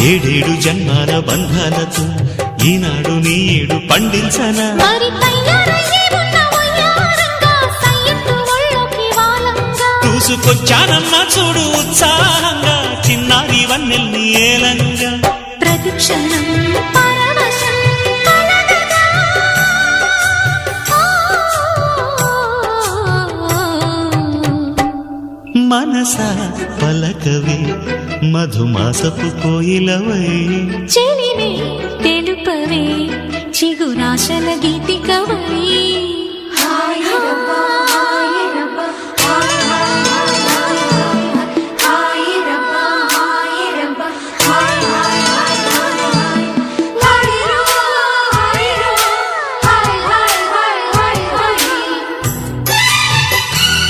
ఏడేడు జన్మాల బంధాలతో ఈనాడు నీ ఏడు పండించనా చూసుకొచ్చానమ్మా చూడు ఉత్సాహంగా చిన్నారి వన్నెల్ని ఏలంగా ప్రతిక్షణం మనసా పలకవే మధుమాసపు కోయిలవై చెలివే తెలుపవే చిగురాశల గీతికవై